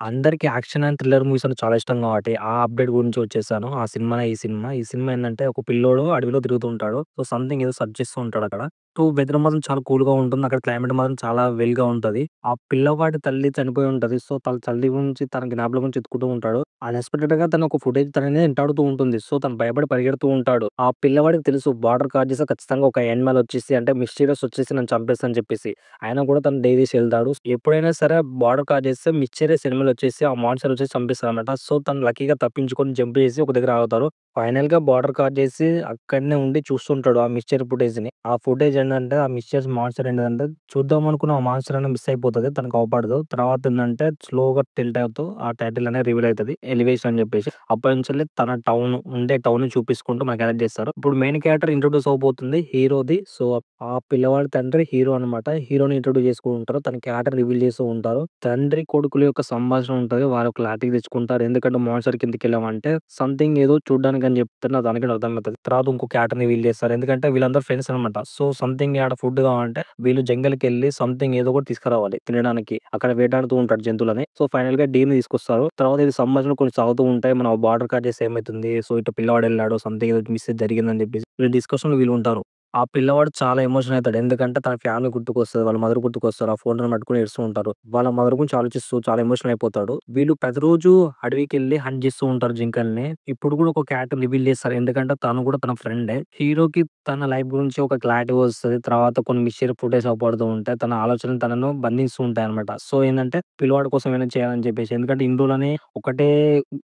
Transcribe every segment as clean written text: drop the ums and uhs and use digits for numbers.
అందరికి action and thriller movies అంటే చాలా ఇష్టం కాబట్టి, ఆ అప్‌డేట్ గురించి వచ్చేసాను. ఆ సినిమానే ఈ సినిమా. ఈ సినిమా ఏందంటే ఒక పిల్లోడు అడవిలో తిరుగుతూ ఉంటాడు. సో, సంథింగ్ ఏదో సెర్చ్ చేస్తూ ఉంటాడక్కడ. సో, వెదర్ మాత్రం చాలా కూల్‌గా ఉంటుంది. అక్కడ క్లైమేట్ మాత్రం చాలా వెల్‌గా ఉంటది. ఆ పిల్లవాడి తల్లి చనిపోయి ఉంటది. సో, తన తల్లి గురించి తన జ్ఞాపకం గురించి ఎతుకుతూ ఉంటాడు. అన్‌ఎక్స్‌పెక్టెడ్‌గా తను ఒక ఫుటేజ్ తనని వెంటాడుతూ ఉంటుంది. సో, తను భయపడి పరిగెడుతూ ఉంటాడు. ఆ పిల్లవాడికి తెలుసు బార్డర్ క్రాస్ చేస్తే ఖచ్చితంగా ఒక యానిమల్ వచ్చేసి అంటే మిస్టీరియస్ వచ్చేసి నన్ను చంపేస్తదని చెప్పేసి. అయినా కూడా తను డైరీస్ ఎళ్తాడు. ఎప్పుడైనా సరే బార్డర్ క్రాస్ చేస్తే మిస్టీరియస్ యానిమల్ వచ్చేసి ఆ మాన్స్టర్ వచ్చేసి చంపేస్తదనమాట. సో, తను లక్కీగా తప్పించుకొని జంప్ చేసి ఒక దగ్గర ఆగుతారు. ఫైనల్‌గా బార్డర్ క్రాస్ చేసి అక్కడనే ఉండి చూస్తుంటాడు ఆ మిస్చర్ ఫుటేజ్‌ని. ఆ ఫుటేజ్ ఏంటంటే ఆ మిస్చర్స్ మాన్స్టర్ ఏంటిదంటే చూద్దాం అనుకున్న ఆ మాన్స్టర్ అనేది మిస్ అయిపోతది. తనకు అవుపడదు. తర్వాత ఏందంటే స్లోగా టిల్ట్ అవుతూ ఆ టైటిల్ అనేది రివీల్ అయితది. ఎలివేషన్ అని చెప్పేసి. అప్పటినుంచెల్లి తన టౌన్‌ని చూపించుకుంటూ మనకు కనెక్ట్ చేస్తారు. ఇప్పుడు మెయిన్ క్యారెక్టర్ ఇంట్రొడ్యూస్ అవ్వబోతుంది హీరోది. సో, ఆ పిల్లవాడి తండ్రి హీరో అనమాట. హీరోని ఇంట్రొడ్యూస్ చేసుకుంటారు. తన క్యారెక్టర్ రివీల్ చేస్తూ ఉంటారు. తండ్రి, కొడుకుల యొక్క సంభాషణ ఉంటది. వాళ్ళు క్లారిటీ తెచ్చుకుంటారు. ఎందుకంటే మాన్స్టర్ కిందకెళ్ళామంటే సంథింగ్ ఏదో చూడ్డానికని చెప్తున్నా దానికి అర్థమైతది. తర్వాత ఇంకో క్యారెక్టర్‌ని రివీల్ చేస్తారు. ఎందుకంటే వీళ్ళందరూ ఫ్రెండ్స్ అనమాట. సో, సంథింగ్ ఆడ ఫుడ్ కావాలంటే వీళ్ళు జంగల్‌కెళ్ళి సంథింగ్ ఏదో ఒకటి తీసుకురావాలి తినడానికి. అక్కడ వేటాడుతూ ఉంటాడు జంతువులని. సో, ఫైనల్‌గా డీర్‌ని తీసుకొస్తారు. తర్వాత ఇది సంభాషణలు కొన్ని సాగుతూ ఉంటాయి. మనం బార్డర్ క్రాస్ చేస్తే ఏమైతుంది? సో, ఇట్లా పిల్లవాడెళ్ళాడు. సంథింగ్ ఏదో మిస్టేక్ జరిగిందని చెప్పేసి వీళ్ళ డిస్కషన్‌లో వీళ్ళుంటారు. ఆ పిల్లవాడు చాలా ఎమోషన్ అయితాడు. ఎందుకంటే తన ఫ్యామిలీ గుర్తుకొస్తది. వాళ్ళ మదర్ గుర్తుకొస్తారు. ఆ ఫోటోని పట్టుకొని ఏడుస్తూ ఉంటారు. వాళ్ళ మదర్ గురించి ఆలోచిస్తూ చాలా ఎమోషనల్ అయిపోతాడు. వీళ్ళు ప్రతిరోజు అడవికెళ్ళి హంట్ చేస్తూ ఉంటారు జింకల్ని. ఇప్పుడు కూడా ఒక క్యారెక్టర్ రివీల్ చేస్తారు. ఎందుకంటే తను కూడా తన ఫ్రెండే. హీరోకి తన లైఫ్ గురించి ఒక క్లారిటీ వస్తది. తర్వాత కొన్ని మిస్టరీ ఫుటేజ్ అవుపడుతూ ఉంటాయి. తన ఆలోచనలు తనను బంధిస్తూ ఉంటాయన్నమాట. సో, ఏందంటే పిల్లవాడి కోసం ఏమైనా చేయాలని చెప్పేసి. ఎందుకంటే ఇన్ని రోజులని ఒకటే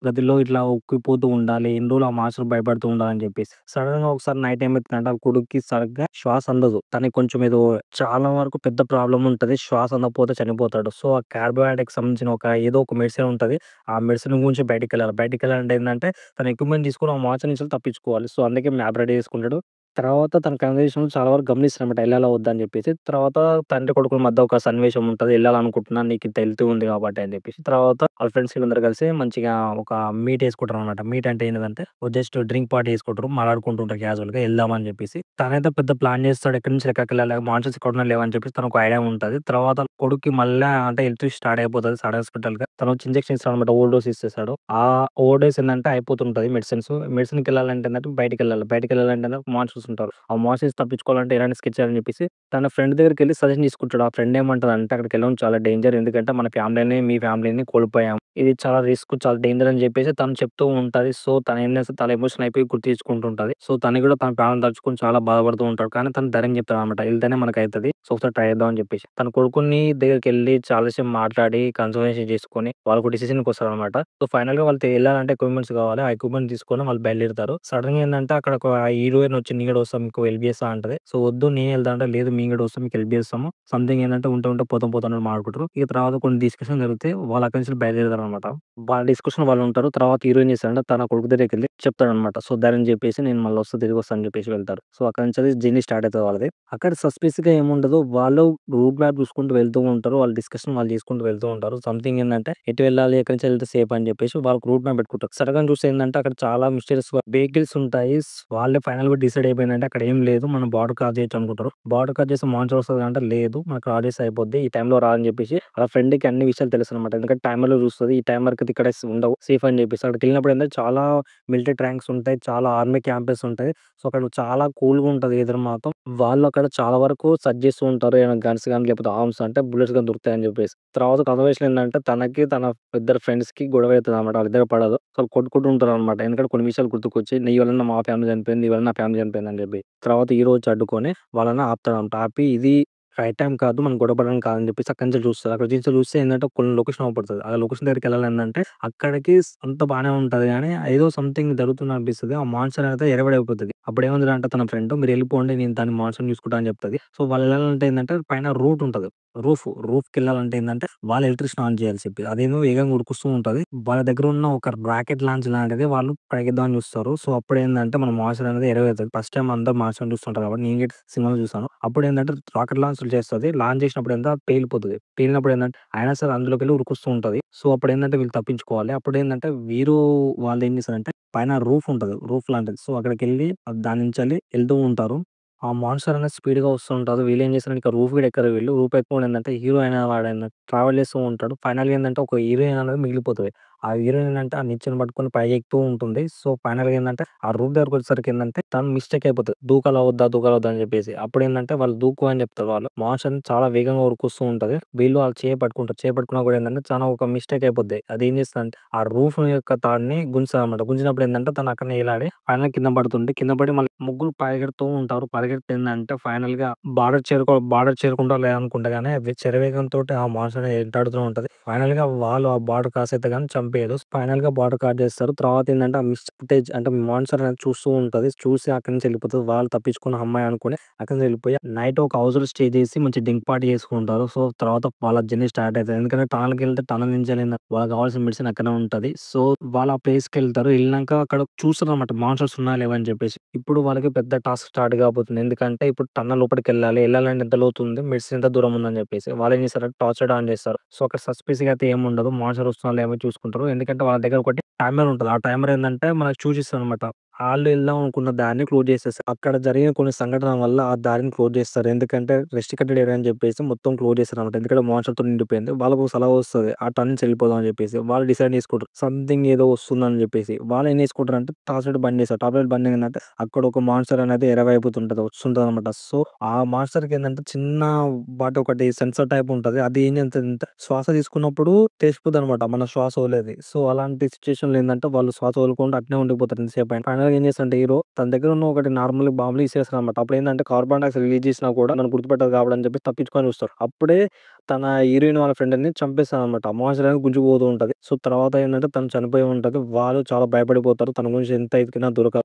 గదిలో ఇట్లా ఉక్కిపోతూ ఉండాలి. ఇన్ని రోజులు ఆ మాస్టర్‌కి భయపడుతూ ఉండాలని చెప్పేసి. సడెన్‌గా ఒకసారి నైట్ ఏమైతుందంటే ఆ కొడుక్కి సరిగ్గా శ్వాస అందదు. తనకి కొంచెం ఏదో చాలా వరకు పెద్ద ప్రాబ్లమ్ ఉంటది. శ్వాస అందకపోతే చనిపోతాడు. సో, ఆ కార్బోహైడ్రేట్‌కి సంబంధించిన ఏదో ఒక మెడిసిన్ ఉంటది. ఆ మెడిసిన్ గురించి బయటికెళ్ళాలి. బయటికెళ్ళాలంటే ఏందంటే తన ఎక్విప్‌మెంట్ తీసుకొని ఆ మాన్స్టర్ నుంచి తప్పించుకోవాలి. సో, అందుకే మ్యాప్ రెడీ చేసుకుంటాడు. తర్వాత తన కన్వర్జేషన్‌లో చాలా వరకు గమనిస్తాడన్నమాట. ఎళ్ళాలా? వద్దా? అని చెప్పేసి. తర్వాత తండ్రి కొడుకుల మధ్య ఒక సన్నివేశం ఉంటది. ఎళ్ళాలనుకుంటున్నాను. నీకింత హెల్త్ ఉంది కాబట్టి అని చెప్పేసి. తర్వాత వాళ్ళ ఫ్రెండ్స్ వీళ్ళందరూ కలిసి మంచిగా ఒక మీట్ యేసుకుంటారనమాట. మీట్ అంటే ఏంటిదంటే జస్ట్ డ్రింక్ పార్టీ యేసుకుంటారు. మాట్లాడుకుంటుంటారు క్యాజువల్‌గా ఎళ్దామని చెప్పేసి. తనైతే పెద్ద ప్లాన్ చేస్తాడు. ఎక్కడి నుంచి ఎక్కడికెళ్ళాలి? మాన్స్టర్స్ ఎక్కడున్నా లేవని చెప్పేసి తనకు ఐడియా ఉంటది. తర్వాత కొడుక్కి మళ్ళా అంటే హెల్త్ స్టార్ట్ అయిపోతది సడన్ హాస్పిటల్‌గా. తనొచ్చి ఇంజెక్షన్ ఇస్తాడనమాట. ఓవర్‌డోస్ ఇచ్చేస్తాడు. ఆ ఓవర్‌డోస్ ఏందంటే అయిపోతుంటది మెడిసిన్స్. మెడిసిన్‌కెళ్ళాలంటే ఏందంటే బయటికెళ్ళాలి. బయటికెళ్ళాలంటేనే మాన్స్టర్స్ ఉంటారు. ఆ మాన్స్టర్స్ తప్పించుకోవాలంటే ఎలాంటి స్కెచ్ చేయాలని చెప్పేసి తన ఫ్రెండ్ దగ్గరికెళ్లి సజెషన్ తీసుకుంటాడు. ఆ ఫ్రెండ్ ఏమంటదంటే అక్కడికెళ్ళడం చాలా డేంజర్. ఎందుకంటే మన ఫ్యామిలీని, మీ ఫ్యామిలీని కోల్పోయాం. ఇది చాలా రిస్క్, చాలా డేంజర్ అని చెప్పేసి తను చెప్తూ ఉంటది. సో, తనేం చేస్తది చాలా ఎమోషనల్ అయిపోయి గుర్తు తెచ్చుకుంటూ ఉంటది. సో, తను కూడా తన ప్రాణాలు తలుచుకొని చాలా బాధపడుతూ ఉంటాడు. కానీ తను ధైర్యం చెప్తాడనమాట. ఎళ్తేనే మనకయితది. సో, ఒకసారి ట్రై చేద్దాం అని చెప్పేసి. తన కొడుకుని దగ్గరికెళ్లి చాలా సేపు మాట్లాడి కన్సల్టేషన్ చేసుకొని వాళ్ళొక డిసిషన్‌కొస్తారనమాట. సో, ఫైనల్‌గా వాళ్ళు ఎళ్ళాలంటే ఎక్విప్‌మెంట్స్ కావాలి. ఆ ఎక్విప్‌మెంట్ తీసుకొని వాళ్ళు బయలుదేరుతారు. సడెన్‌గా ఏందంటే అక్కడ ఒక హీరోయిన్ వచ్చి నేను కూడా వస్తా మీకు హెల్ప్ చేస్తా అంటది. సో, వద్దు నేనే వెళ్తా అంటే లేదు మేము కూడా వస్తాం మీకు హెల్ప్ చేస్తాము. సంథింగ్ ఏందంటే ఉంటే ఉంటే పోతాం పోతాం అన్నట్టు మాట్లాడుకుంటారు. ఇక తర్వాత కొన్ని డిస్కషన్ జరిగితే వాళ్ళు అక్కడి నుంచి బయలుదేరుతారనమాట. వాళ్ళ డిస్కషన్ వాళ్ళుంటారు. తర్వాత హీరో ఏం చేస్తాడంటే తన కొడుకు దగ్గరికెళ్ళి చెప్తాడనమాట. సో, ధైర్యం చెప్పేసి నేను మళ్ళీ వస్తా తిరిగొస్తా అని చెప్పేసి వెళ్తాడు. సో, అక్కడి నుంచి జర్నీ స్టార్ట్ అయితది వాళ్ళది. అక్కడ సస్పెన్స్‌గా ఏముండదు. వాళ్ళు రూట్ మ్యాప్ చూసుకుంటూ వెళ్తూ ఉంటారు. వాళ్ళ డిస్కషన్ వాళ్ళు చేసుకుంటూ వెళ్తూ ఉంటారు. సంథింగ్ ఏందంటే ఎటు వెళ్ళాలి? ఎక్కడి నుంచి వెళ్తే సేఫ్ అని చెప్పేసి వాళ్ళకి రూట్ మ్యాప్ పెట్టుకుంటారు. సడెన్‌గా చూస్తే ఏందంటే అక్కడ చాలా మిస్టీరియస్‌గా వెహికల్స్ ఉంటాయి. వాళ్ళే ఫైనల్‌గా డిసైడ్ అయిపోయిందంటే అక్కడ ఏం లేదు. మనం బార్డర్ క్రాస్ చేయొచ్చు అనుకుంటారు. బార్డర్ క్రాస్ చేస్తే మాన్స్టర్ వస్తది అంటే లేదు. మనకు క్రాస్ చేస్తే అయిపోద్ది. ఈ టైంలో రా అని చెప్పేసి వాళ్ళ ఫ్రెండ్‌కి అన్ని విషయాలు తెలుసనమాట. ఎందుకంటే టైమర్‌లో చూస్తది. ఈ టైం వరకు ఇక్కడ ఉండవు. సేఫ్ అని చెప్పేసి. అక్కడికెళ్ళినప్పుడు ఏందంటే చాలా మిలిటరీ ట్యాంక్స్ ఉంటాయి. చాలా ఆర్మీ క్యాంపస్ ఉంటాయి. సో, అక్కడ చాలా కూల్‌గా ఉంటది వెదర్ మాత్రం. వాళ్ళు అక్కడ చాలా వరకు సెర్చ్ చేస్తూ ఉంటారు. ఏమైనా గన్స్ గాని, లేకపోతే ఆర్మ్స్ అంటే బుల్లెట్స్ గాని దొరుకుతాయని చెప్పేసి. తర్వాత కన్వర్జేషన్ ఏందంటే తనకి, తన ఇద్దరు ఫ్రెండ్స్‌కి గొడవ అయితదనమాట. వాళ్ళిద్దరికి పడదు. సో, కొట్టుకుంటూ ఉంటారనమాట. ఎందుకంటే కొన్ని విషయాలు గుర్తుకొచ్చి నీ వలన మా ఫ్యామిలీ చనిపోయింది. నీ వలన నా ఫ్యామిలీ చనిపోయిందని చెప్పి. తర్వాత హీరో వచ్చి అడ్డుకొని వాళ్ళని ఆపుతాడనమాట. ఆపి ఇది రైట్ టైమ్ కాదు. మనం గొడవ పడడానికి కాదని చెప్పేసి అక్కడి నుంచి చూస్తది. అక్కడ నుంచి చూస్తే ఏందంటే కొన్ని లొకేషన్ అవుపడుతది. ఆ లొకేషన్ దగ్గరికెళ్ళాలంటే అక్కడికి అంతా బానే ఉంటది గానీ, ఏదో సంథింగ్ జరుగుతుందనిపిస్తది. ఆ మాన్స్టర్ అయితే ఎగరబడి అయిపోతది. అప్పుడేమంటదంటే తన ఫ్రెండ్ మీరెళ్ళిపోండి నేను దాన్ని మాన్స్టర్‌ని చూసుకుంటా అని చెప్తది. సో, వాళ్ళెళ్ళాలంటే ఏందంటే పైన రూట్ ఉంటది. రూఫ్‌కెళ్ళాలంటే ఏందంటే వాళ్ళు ఎలక్ట్రిసిటీ ఆన్ చేయాలి చెప్పి. అదేమో వేగంగా ఉరుకుస్తూ ఉంటది. వాళ్ళ దగ్గర ఉన్న ఒక రాకెట్ లాంచ్ లాంటిది వాళ్ళు పైకిద్దామని చూస్తారు. సో, అప్పుడేందంటే మన మాన్స్టర్ అనేది ఎగరవేతది. ఫస్ట్ టైమ్ అందరూ మాన్స్టర్‌ని చూస్తుంటారు కాబట్టి నేను గిట్ల సినిమాలో చూసాను. అప్పుడేందంటే రాకెట్ లాంచ్‌లు చేస్తది. లాంచ్ చేసినప్పుడు ఏందంటే అది పేలిపోతది. పేలినప్పుడు ఏందంటే అయినా సరే అందులోకెళ్ళి ఉరుకుస్తూ ఉంటది. సో, అప్పుడేందంటే వీళ్ళు తప్పించుకోవాలి. అప్పుడేందంటే వీరు వాళ్ళేం చేస్తారంటే పైన రూఫ్ ఉంటది. రూఫ్ లాంటిది. సో, అక్కడికెళ్ళి దాని నుంచెళ్ళి ఎళ్తూ ఉంటారు. ఆ మాన్స్టర్ అనేది స్పీడ్‌గా వస్తూ ఉంటది. వీళ్ళేం చేస్తారంటే ఇక రూఫ్ కూడా ఎక్కరు వీళ్ళు. రూఫ్ ఎక్కకుండా ఏందంటే హీరో అయిన వాడైనా ట్రావెల్ చేస్తూ ఉంటాడు. ఫైనల్‌గా ఏందంటే ఒక హీరోయిన్ అనేది మిగిలిపోతది. ఆ హీరోయిన్ ఏందంటే ఆ నిచ్చెన పట్టుకొని పైకెక్కుతూ ఉంటుంది. సో, ఫైనల్‌గా ఏందంటే ఆ రూఫ్ దగ్గరకొచ్చేసరికి ఏందంటే తను మిస్టేక్ అయిపోతది. దూకాలా వద్దా? దూకాలా వద్దా? అని చెప్పేసి. అప్పుడేందంటే వాళ్ళు దూకు అని చెప్తారు వాళ్ళు. మాన్స్టర్ అనేది చాలా వేగంగా ఉరుకొస్తూ ఉంటది. వీళ్ళు వాళ్ళ చేయి పట్టుకుంటారు. చేయి పట్టుకున్నా కూడా ఏందంటే చానా ఒక మిస్టేక్ అయిపోద్ది. అదేం చేస్తదంటే ఆ రూఫ్ యొక్క తాడుని గుంజుతదనమాట. గుంజినప్పుడు ఏందంటే తను అక్కడనే ఎలాడి ఫైనల్‌గా కింద పడుతుంది. కింద పడి మళ్ళీ ముగ్గురు పరిగెడుతూ ఉంటారు. పరిగెడితే ఫైనల్‌గా బార్డర్ చేరుకుంటారో లేదో అనుకుంట గాని అది శరవేగంతోటి ఆ మాన్స్టర్ అనేది ఎంటాడుతూ ఉంటది. ఫైనల్‌గా వాళ్ళు ఆ బార్డర్ క్రాస్ అయితే గాని చంపేయదు. ఫైనల్‌గా బార్డర్ క్రాస్ చేస్తారు. తర్వాత ఏందంటే ఆ మిస్ట్ ఫుటేజ్ అంటే మాన్స్టర్ అనేది చూస్తూ ఉంటది. చూసి అక్కడి నుంచి వెళ్ళిపోతది. వాళ్ళు తప్పించుకున్న అమ్మాయి అనుకోని అక్కడి నుంచి వెళ్ళిపోయి నైట్ ఒక హౌస్‌లో స్టే చేసి మంచి డ్రింక్ పార్టీ చేసుకుంటారు. సో, తర్వాత వాళ్ళ జర్నీ స్టార్ట్ అయితది. ఎందుకంటే టనల్‌కెళ్తే టనల్ నుంచి వాళ్ళకి కావాల్సిన మెడిసిన్ అక్కడే ఉంటది. సో, వాళ్ళు ఆ ప్లేస్‌కెళ్తారు. ఎళ్ళినంక అక్కడ చూస్తారనమాట మాన్స్టర్స్ ఉన్నాయా లేవా అని చెప్పేసి. ఇప్పుడు వాళ్ళకి పెద్ద టాస్క్ స్టార్ట్ కాబోతుంది. ఎందుకంటే ఇప్పుడు టన్నెల్ లోపటికెళ్ళాలి. ఎళ్ళాలంటే ఎంత లోతుంది? మెడిసిన్ ఎంత దూరం ఉందని చెప్పేసి. వాళ్ళేం చేస్తారంటే టార్చ్ లైట్ ఆన్ చేస్తారు. సో, అక్కడ సస్పీసియస్‌గా అయితే ఏముండదు. మాన్స్టర్ వస్తుందా లేవో చూసుకుంటారు. ఎందుకంటే వాళ్ళ దగ్గర ఒకటి టైమర్ ఉంటది. ఆ టైమర్ ఏందంటే మనకు సూచిస్తదనమాట. ఆళ్ళు ఎళ్దాం అనుకున్న దారిని క్లోజ్ చేసేస్తారు. అక్కడ జరిగిన కొన్ని సంఘటనల వల్ల ఆ దారిని క్లోజ్ చేస్తారు. ఎందుకంటే రెస్ట్రిక్టెడ్ ఏరియా అని చెప్పేసి మొత్తం క్లోజ్ చేస్తారనమాట. ఎందుకంటే మాన్స్టర్‌తో నిండిపోయింది. వాళ్ళకొక సలహా వస్తది. ఆ టర్న్ నుంచి వెళ్ళిపోదాం అని చెప్పేసి. వాళ్ళు డిసైడ్ చేసుకుంటారు. సంథింగ్ ఏదో వస్తుందని చెప్పేసి. వాళ్ళేం చేసుకుంటారంటే టార్చ్ లైట్ బంద్ చేస్తారు. టార్చ్ లైట్ బంద్ ఏందంటే అక్కడ ఒక మాన్స్టర్ అనేది ఎరవైపుతుంటది. వస్తుంటదనమాట. సో, ఆ మాన్స్టర్‌కి ఏందంటే చిన్న వాటి ఒకటి సెన్సార్ టైప్ ఉంటది. అది ఏం చేస్తదంటే శ్వాస తీసుకున్నప్పుడు తెలిసిపోద్దనమాట. మన శ్వాస వదిలేది. సో, అలాంటి సిట్యుయేషన్‌లో ఏందంటే వాళ్ళు శ్వాస వదలకుండా అట్నే ఉండిపోతారు ఎంతసేపైనా. ఫైనల్‌గా ఏం చేస్తాడంటే హీరో తన దగ్గర ఉన్న ఒకటి నార్మల్ బాంబులు ఇసిరేస్తాడనమాట. అప్పుడేందంటే కార్బన్ డయాక్సైడ్ రిలీజ్ చేసినా కూడా నన్ను గుర్తుపట్టదు కాబట్టి చెప్పి తప్పించుకొని చూస్తారు. అప్పుడే తన హీరోయిన్ వాళ్ళ ఫ్రెండ్‌ని చంపేస్తాడనమాట. మాన్స్టర్ అనేది గుంజుకుపోతూ ఉంటది. సో, తర్వాత ఏందంటే తను చనిపోయి ఉంటది. వాళ్ళు చాలా భయపడిపోతారు. తన గురించి ఎంత ఎతికినా దొరకదు.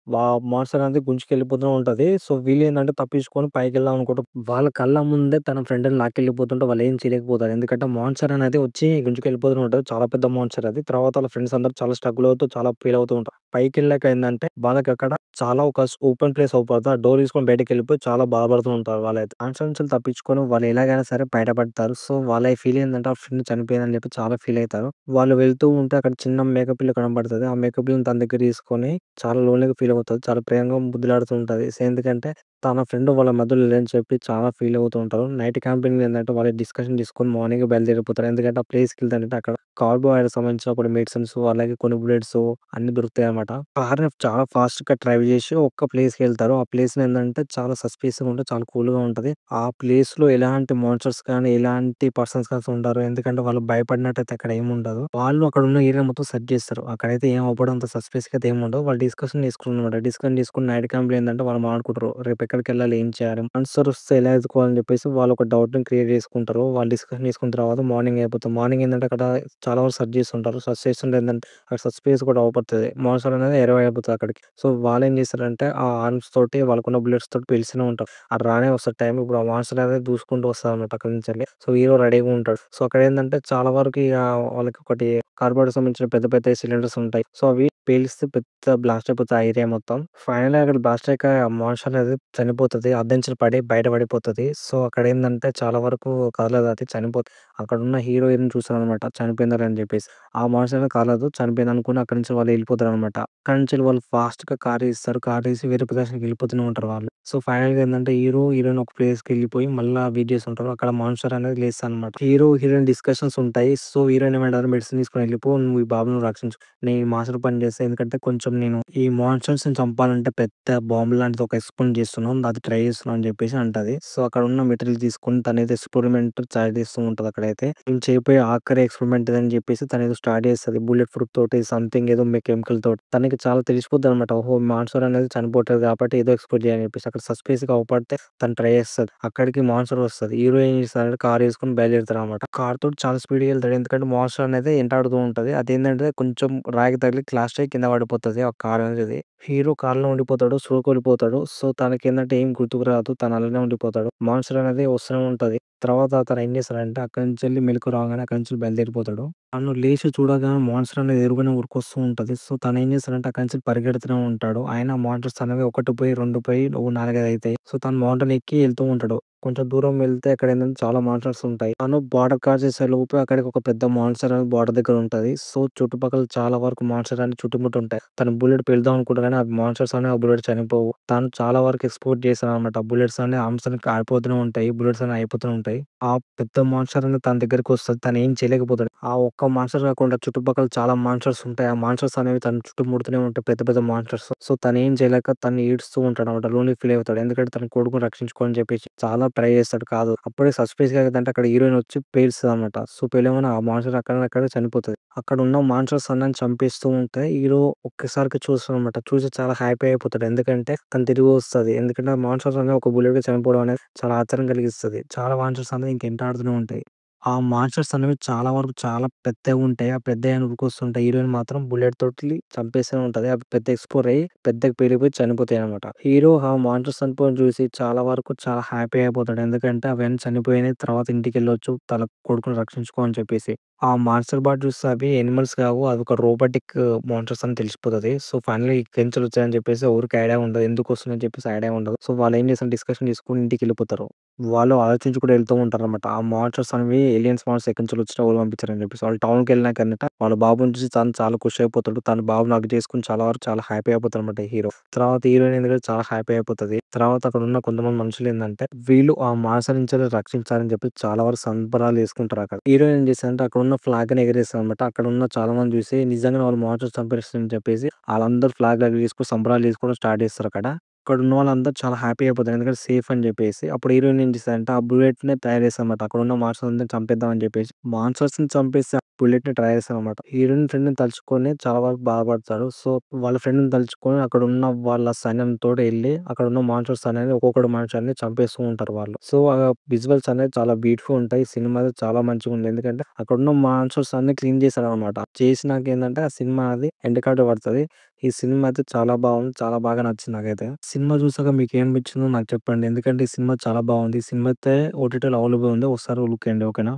మాన్స్టర్ అనేది గుంజుకెళ్ళిపోతూ ఉంటది. సో, వీళ్ళేందంటే తప్పించుకొని పైకెళ్దాం అనుకుంటారు. వాళ్ళ కళ్ళ ముందే తన ఫ్రెండ్‌ని లాక్కెళ్ళిపోతుంటే వాళ్ళేం చేయలేకపోతారు. ఎందుకంటే మాన్స్టర్ అనేది వచ్చి గుంజుకెళ్ళిపోతూ ఉంటది. చాలా పెద్ద మాన్స్టర్ అది. తర్వాత వాళ్ళ ఫ్రెండ్స్ అందరూ చాలా స్ట్రగుల్ అవుతూ చాలా ఫీల్ అవుతూ ఉంటారు. పైకెళ్ళాక ఏందంటే వాళ్ళకక్కడ చాలా ఒక ఓపెన్ ప్లేస్ అవుపడతది. ఆ డోర్ తీసుకొని బయటికెళ్ళిపోయి చాలా బాధపడుతూ ఉంటారు వాళ్ళైతే. మాన్స్టర్ నుంచి తప్పించుకొని వాళ్ళు ఎలాగైనా సరే బయటపడతారు. సో, వాళ్ళ ఫీల్ ఏందంటే ఆ ఫ్రెండ్ చనిపోయిందని చెప్పి చాలా ఫీల్ అయితారు. వాళ్ళు వెళ్తూ ఉంటే అక్కడ చిన్న మేకప్ పిల్ల కనపడతది. ఆ మేకప్ పిల్లని తన దగ్గర తీసుకొని చాలా లోన్‌లీగా ఫీల్ అవుతది. చాలా ప్రేమగా ముద్దులాడుతూ ఉంటది. ఎందుకంటే తన ఫ్రెండ్ వాళ్ళ మధ్యలో లేరని చెప్పి చాలా ఫీల్ అవుతూ ఉంటారు. నైట్ క్యాంపింగ్ ఏందంటే వాళ్ళు డిస్కషన్ తీసుకొని మార్నింగే బయలుదేరిపోతారు. ఎందుకంటే ఆ ప్లేస్‌కెళ్తారంటే అక్కడ కార్బోహైడ్రేట్స్ సంబంధించిన కొన్ని మెడిసిన్స్ అలాగే కొన్ని బుల్లెట్స్ అన్నీ దొరుకుతాయన్నమాట. కార్‌ని చాలా ఫాస్ట్‌గా డ్రైవ్ చేసి ఒక్క ప్లేస్‌కెళ్తారు. ఆ ప్లేస్ ఏందంటే చాలా సస్పీషియస్‌గా ఉంటది. చాలా కూల్‌గా ఉంటది. ఆ ప్లేస్‌లో ఎలాంటి మాన్స్టర్స్ కానీ, ఎలాంటి పర్సన్స్ కానీ ఉండరు. ఎందుకంటే వాళ్ళు భయపడినట్టయితే అక్కడ ఏముండదు. వాళ్ళు అక్కడున్న ఏరియా మొత్తం సెర్చ్ చేస్తారు. అక్కడైతే ఏం అవ్వడం అంత సస్పిషియస్‌గా అయితే ఏముండవు. వాళ్ళు డిస్కషన్ చేసుకున్నారన్నమాట. డిస్కషన్ చేసుకొని నైట్ క్యాంప్‌లో ఏందంటే వాళ్ళు మాట్లాడుకుంటారు. రేపు ఎక్కడికెళ్ళాలి? ఏం చేయాలి? మాన్స్టర్ వస్తే ఎలా ఎదుర్కోవాలని చెప్పేసి వాళ్ళు ఒక డౌట్‌ని క్రియేట్ చేసుకుంటారు. వాళ్ళు డిస్కషన్ చేసుకున్న తర్వాత మార్నింగ్ అయిపోతుంది. మార్నింగ్ ఏందంటే అక్కడ చాలా వరకు సెర్చ్ చేస్తుంటారు. సెర్చ్ చేస్తుంటే ఏందంటే అక్కడ సస్పిషియస్ కూడా అవుపడుతది. మాన్స్టర్ అనేది ఎరవ్ అయిపోతది అక్కడికి. సో, వాళ్ళేం చేస్తారంటే ఆ ఆర్మ్స్ తోటి వాళ్ళకున్న బుల్లెట్స్ తోటి పేలుస్తూనే ఉంటారు. అది రానే వస్తది టైం. ఇప్పుడు ఆ మాన్స్టర్ అనేది దూసుకుంటూ వస్తదన్నమాట అక్కడి నుంచెల్లి. సో, హీరో రెడీగా ఉంటాడు. సో, అక్కడేందంటే చాలా వరకు ఇగ వాళ్ళకొకటి కార్బోరేట్ సంబంధించిన పెద్ద పెద్ద సిలిండర్స్ ఉంటాయి. సో, అవి పేలిస్తే పెద్ద బ్లాస్ట్ అయిపోతది ఆ ఏరియా మొత్తం. ఫైనల్‌గా అక్కడ బ్లాస్ట్ అయ్యాక ఆ మాన్స్టర్ అనేది చనిపోతది. అర్ధంచలు పడి బయట పడిపోతది. సో, అక్కడేందంటే చాలా వరకు కాలేదది చనిపోతది. అక్కడున్న హీరోయిన్ చూస్తారనమాట చనిపోయిందిరా అని జెప్పేసి. ఆ మాన్స్టర్ అనేది కాలేదు. చనిపోయిందనుకోని అక్కడి నుంచి వాళ్ళు ఎళ్ళిపోతారనమాట. అక్కడి నుంచి వాళ్ళు ఫాస్ట్‌గా కార్ తీస్తారు. కార్ తీసి వేరే ప్రదేశానికి వెళ్ళిపోతూనే ఉంటారు వాళ్ళు. సో, ఫైనల్‌గా ఏందంటే హీరో, హీరోయిన్ ఒక ప్లేస్‌కెళ్ళిపోయి మళ్ళా వెయిట్ చేస్తుంటారు. అక్కడ మాన్స్టర్ అనేది లేస్తదనమాట. హీరో, హీరోయిన్ డిస్కషన్స్ ఉంటాయి. సో, హీరోయిన్ ఏమంటారు మెడిసిన్ తీసుకొని ఎళ్ళిపో. నువ్వు ఈ బాబుని రక్షించు. నేను ఈ మాస్టర్ పని చేస్తా. ఎందుకంటే కొంచెం నేను ఈ మాన్స్టర్స్‌ని చంపాలంటే పెద్ద బాంబ్ లాంటిది ఒక ఎక్స్‌పెరిమెంట్ చేస్తున్నాం. అది ట్రై చేస్తున్నా అని చెప్పేసి అంటది. సో, అక్కడున్న మెటీరియల్ తీసుకొని తనేదో ఎక్స్‌పెరిమెంట్ స్టార్ట్ చేస్తూ ఉంటది అక్కడైతే. నేను చేయబోయే ఆఖరి ఎక్స్‌పెరిమెంట్ ఇదని చెప్పేసి తనేదో స్టార్ట్ చేస్తది. బుల్లెట్ ప్రూఫ్ తోటి సంథింగ్ ఏదో కెమికల్ తోటి. తనకి చాలా తెలిసిపోద్దనమాట. ఓహో! మాన్స్టర్ అనేది చనిపోతది కాబట్టి ఏదో ఎక్స్‌పెక్ట్ చేయాలని చెప్పేసి. అక్కడ సస్పెన్స్‌గా అవుపడితే తను ట్రై చేస్తది. అక్కడికి మాన్స్టర్ వస్తది. హీరో ఏం చేస్తాడంటే కార్ ఏసుకొని బయలుదేరుతాడనమాట. కార్ తోటి చాలా స్పీడ్‌గా ఎళ్తాడు. ఎందుకంటే మాన్స్టర్ అనేది ఎంటాడుతూ ఉంటది. అదేంటంటే కొంచెం రాయికి తగిలి క్లాష్ అయ్యి కింద పడిపోతది ఆ కార్ అనేది. హీరో కార్‌లో ఉండిపోతాడు. స్లోకి వెళ్ళిపోతాడు. సో, తనకేందంటే ఏం గుర్తుకు రాదు. తను అలానే ఉండిపోతాడు. మాన్స్టర్ అనేది వస్తూనే ఉంటది. తర్వాత తను ఏం చేస్తాడంటే అక్కడి నుంచెళ్ళి మెలుకువ రాగానే అక్కడి నుంచి బయలుదేరిపోతాడు. తను లేచి చూడగానే మాన్స్టర్ అనేది ఎదురుగానే ఉరికొస్తూ ఉంటది. సో, తనేం చేస్తాడంటే అక్కడి నుంచి పరిగెడుతూనే ఉంటాడు. అయినా మాన్స్టర్స్ అనేవి 1 పోయి, 2 పోయి, ఓ 4, 5 అయితాయి. సో, తను మౌంటైన్ ఎక్కి ఎళ్తూ ఉంటాడు. కొంచెం దూరం వెళ్తే అక్కడేంటంటే చాలా మాన్స్టర్స్ ఉంటాయి. తను బార్డర్ క్రాస్ చేసే లోపే అక్కడికి ఒక పెద్ద మాన్స్టర్ అనేది బార్డర్ దగ్గర ఉంటది. సో, చుట్టుపక్కల చాలా వరకు మాన్స్టర్ అనేవి చుట్టుముట్టుంటాయి. తను బుల్లెట్ పేలుద్దాం అనుకుంటాడు గానీ, ఆ మాన్స్టర్స్ అనేవి ఆ బుల్లెట్ చనిపోవు. తాను చాలా వరకు ఎక్స్‌పోర్ట్ చేశాడనమాట. బుల్లెట్స్ అనేవి ఆర్మ్స్ అనేవి కాలిపోతూనే ఉంటాయి. బుల్లెట్స్ అనేవి అయిపోతూనే ఉంటాయి. ఆ పెద్ద మాన్స్టర్ అనేది తన దగ్గరికొస్తది. తనేం చేయలేకపోతాడు. ఆ ఒక్క మాన్స్టర్ కాకుండా చుట్టుపక్కల చాలా మాన్స్టర్స్ ఉంటాయి. ఆ మాన్స్టర్స్ అనేవి తన చుట్టూ ముడుతూనే ఉంటాయి. పెద్ద పెద్ద మాన్స్టర్స్. సో, తనేం చేయలేక తను ఏడుస్తూ ఉంటాడనమాట. లోన్లీ ఫీల్ అవుతాడు. ఎందుకంటే తన కొడుకుని రక్షించుకోవాలని చెప్పేసి చాలా ట్రై చేస్తాడు. కాదు. అప్పుడే సస్పెన్స్‌గా ఏదంటే అక్కడ హీరోయిన్ వచ్చి పేలుస్తదనమాట. సో, పేలంగానే ఆ మాన్స్టర్ అక్కడికక్కడే చనిపోతది. అక్కడున్న మాన్స్టర్స్ అందరిని చంపేస్తూ ఉంటే హీరో ఒక్కసారిగా చూస్తాడనమాట. చూసి చాలా హ్యాపీ అయిపోతాడు. ఎందుకంటే తను తిరిగి వస్తది. ఎందుకంటే ఆ మాన్స్టర్స్ అనేవి ఒక బుల్లెట్‌కి చనిపోవడం అనేది చాలా ఆశ్చర్యం కలిగిస్తది. చాలా మాన్స్టర్స్ అనేవి ఇంకెంటాడుతూనే ఉంటాయి. ఆ మాన్స్టర్స్ అనేవి చాలా వరకు చాలా పెద్దగుంటాయి. ఆ పెద్దయి ఉరికొస్తుంటాయి. హీరోయిన్ మాత్రం బుల్లెట్ తోటి చంపేస్తూనే ఉంటది. అవి పెద్ద ఎక్స్‌ప్లోర్ అయ్యి పెద్దగా పేలిపోయి చనిపోతాయనమాట. హీరో ఆ మాన్స్టర్స్ చనిపోవడం చూసి చాలా వరకు చాలా హ్యాపీ అయిపోతాడు. ఎందుకంటే అవన్నీ చనిపోయినాయి. తర్వాత ఇంటికెళ్ళొచ్చు. తన కొడుకుని రక్షించుకో అని చెప్పేసి. ఆ మాన్స్టర్ బాట్ చూస్తే అవి యానిమల్స్ కావు. అదొక రోబోటిక్ మాన్స్టర్స్ అని తెలిసిపోతది. సో, ఫైనల్లీ ఇక్కడినుంచొచ్చాయని చెప్పేసి ఎవరికీ ఐడియా ఉండదు. ఎందుకొస్తున్నాయని చెప్పేసి ఐడియా ఉండదు. సో, వాళ్ళేం చేస్తారు డిస్కషన్ చేసుకొని ఇంటికెళ్ళిపోతారు. వాళ్ళు ఆలోచించుకుంటూ వెళ్తూ ఉంటారనమాట. ఆ మాన్స్టర్స్ అనేవి ఏలియన్స్ మాన్స్టర్స్ ఎక్కడి నుంచెళ్ళొచ్చినాయి ఎవరు పంపించారని చెప్పేసి. వాళ్ళు టౌన్‌కెళ్ళినాకనట వాళ్ళ బాబుని చూసి తను చాలా ఖుషి అయిపోతాడు. తన బాబుని హగ్ చేసుకొని చాలా వరకు చాలా హ్యాపీ అయిపోతాడనమాట హీరో. తర్వాత హీరోయిన్ ఎందుకంటే చాలా హ్యాపీ అయిపోతది. తర్వాత అక్కడున్న కొంతమంది మనుషులేందంటే వీళ్ళు ఆ మాన్స్టర్ నుంచి రక్షించాలని చెప్పి చాలా వరకు సంబరాలు చేసుకుంటారక్కడ. హీరోయిన్ ఏం చేస్తదంటే అక్కడున్న ఫ్లాగ్‌ని ఎగరేస్తదనమాట. అక్కడున్న చాలా మంది చూసి నిజంగానే వాళ్ళు మాన్స్టర్స్ చంపేస్తుందని చెప్పేసి ఆళ్ళందరూ ఫ్లాగ్‌లు అవి తీసుకొని సంబరాలు చేసుకోవడం స్టార్ట్ చేస్తారక్కడ. అక్కడున్న వాళ్ళందరూ చాలా హ్యాపీ అయిపోతారు. ఎందుకంటే సేఫ్ అని జెప్పేసి. అప్పుడు హీరోయిన్ ఏం చేస్తదంటే ఆ బుల్లెట్‌నే తయారు చేస్తదన్నమాట. అక్కడున్న మాన్స్టర్స్ అందరిని చంపేద్దాం అని జెప్పేసి. మాన్స్టర్స్‌ని చంపేసి ఆ బుల్లెట్‌ని ట్రై చేస్తదన్నమాట. హీరోయిన్ ఫ్రెండ్‌ని తలుచుకొని చాలా వరకు బాధపడతాడు. సో, వాళ్ళ ఫ్రెండ్‌ని తలుచుకొని అక్కడున్న వాళ్ళ సైన్యంతోటి ఎళ్లి అక్కడున్న మాన్స్టర్స్ అనేది ఒక్కొక్కడు మాన్స్టర్‌ని చంపేస్తూ ఉంటారు వాళ్ళు. సో, ఆ విజువల్స్ అనేది చాలా బ్యూటిఫుల్ ఉంటాయి. సినిమా చాలా మంచిగుంది. ఎందుకంటే అక్కడున్న మాన్స్టర్స్ అన్ని క్లీన్ చేశాడన్నమాట. చేసినాకేందంటే ఆ సినిమా అది ఎండ్ కార్డ్ పడతది. ఈ సినిమా అయితే చాలా బాగుంది. చాలా బాగా నచ్చింది నాకైతే. సినిమా చూసాక మీకేమనిపించిందో నాకు చెప్పండి. ఎందుకంటే ఈ సినిమా చాలా బాగుంది. ఈ సినిమా అయితే ఓటీటీలో అవైలబుల్ ఉంది. ఒకసారి లుక్ ఎయండి. ఓకేనా?